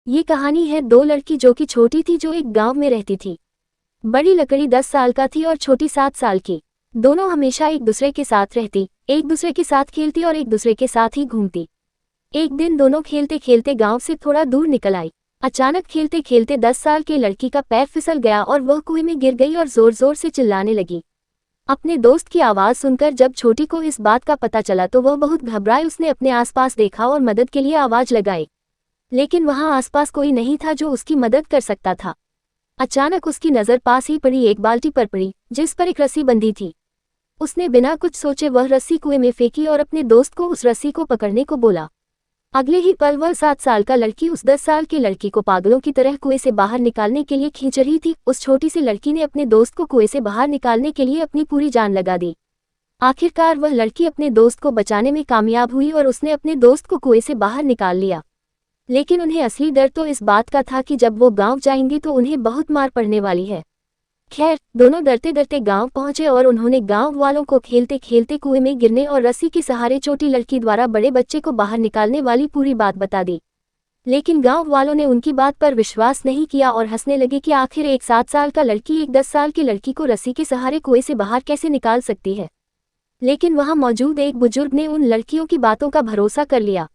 ये कहानी है दो लड़की जो कि छोटी थी, जो एक गांव में रहती थी। बड़ी लकड़ी 10 साल का थी और छोटी 7 साल की। दोनों हमेशा एक दूसरे के साथ रहती, एक दूसरे के साथ खेलती और एक दूसरे के साथ ही घूमती। एक दिन दोनों खेलते खेलते गांव से थोड़ा दूर निकल आई। अचानक खेलते खेलते 10 साल के लड़की का पैर फिसल गया और वह कुएं में गिर गई और जोर जोर से चिल्लाने लगी। अपने दोस्त की आवाज़ सुनकर जब छोटी को इस बात का पता चला तो वह बहुत घबराई। उसने अपने आसपास देखा और मदद के लिए आवाज़ लगाई, लेकिन वहां आसपास कोई नहीं था जो उसकी मदद कर सकता था। अचानक उसकी नज़र पास ही पड़ी एक बाल्टी पर पड़ी, जिस पर एक रस्सी बंधी थी। उसने बिना कुछ सोचे वह रस्सी कुएं में फेंकी और अपने दोस्त को उस रस्सी को पकड़ने को बोला। अगले ही पल वह 7 साल का लड़की उस 10 साल की लड़की को पागलों की तरह कुएं से बाहर निकालने के लिए खींच रही थी। उस छोटी सी लड़की ने अपने दोस्त को कुएं से बाहर निकालने के लिए अपनी पूरी जान लगा दी। आखिरकार वह लड़की अपने दोस्त को बचाने में कामयाब हुई और उसने अपने दोस्त को कुएं से बाहर निकाल लिया। लेकिन उन्हें असली डर तो इस बात का था कि जब वो गांव जाएंगे तो उन्हें बहुत मार पड़ने वाली है। खैर, दोनों डरते डरते गांव पहुंचे और उन्होंने गांव वालों को खेलते खेलते कुएं में गिरने और रस्सी के सहारे छोटी लड़की द्वारा बड़े बच्चे को बाहर निकालने वाली पूरी बात बता दी। लेकिन गांव वालों ने उनकी बात पर विश्वास नहीं किया और हंसने लगे कि आखिर एक 7 साल का लड़की एक 10 साल की लड़की को रस्सी के सहारे कुएं से बाहर कैसे निकाल सकती है। लेकिन वहां मौजूद एक बुजुर्ग ने उन लड़कियों की बातों का भरोसा कर लिया।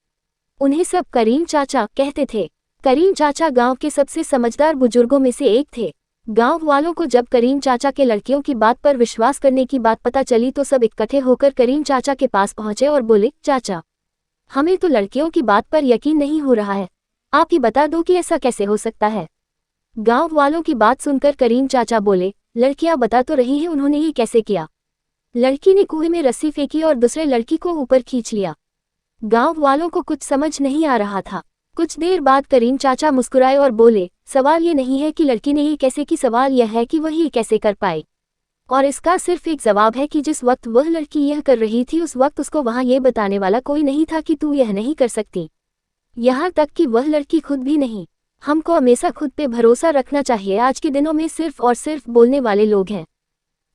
उन्हें सब करीम चाचा कहते थे। करीम चाचा गांव के सबसे समझदार बुजुर्गों में से एक थे। गांव वालों को जब करीम चाचा के लड़कियों की बात पर विश्वास करने की बात पता चली तो सब इकट्ठे होकर करीम चाचा के पास पहुंचे और बोले, चाचा, हमें तो लड़कियों की बात पर यकीन नहीं हो रहा है, आप ही बता दो कि ऐसा कैसे हो सकता है। गांव वालों की बात सुनकर करीम चाचा बोले, लड़कियां बता तो रही हैं उन्होंने ये कैसे किया। लड़की ने कुएं में रस्सी फेंकी और दूसरे लड़की को ऊपर खींच लिया। गांव वालों को कुछ समझ नहीं आ रहा था। कुछ देर बाद करीम चाचा मुस्कुराए और बोले, सवाल ये नहीं है कि लड़की ने ये कैसे की, सवाल यह है कि वह ये कैसे कर पाई। और इसका सिर्फ एक जवाब है कि जिस वक्त वह लड़की यह कर रही थी उस वक्त उसको वहां ये बताने वाला कोई नहीं था कि तू यह नहीं कर सकती। यहाँ तक कि वह लड़की खुद भी नहीं। हमको हमेशा खुद पे भरोसा रखना चाहिए। आज के दिनों में सिर्फ और सिर्फ बोलने वाले लोग हैं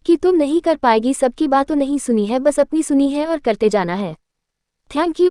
कि तुम नहीं कर पाएगी। सबकी बातों नहीं सुनी है, बस अपनी सुनी है और करते जाना है। Thank you.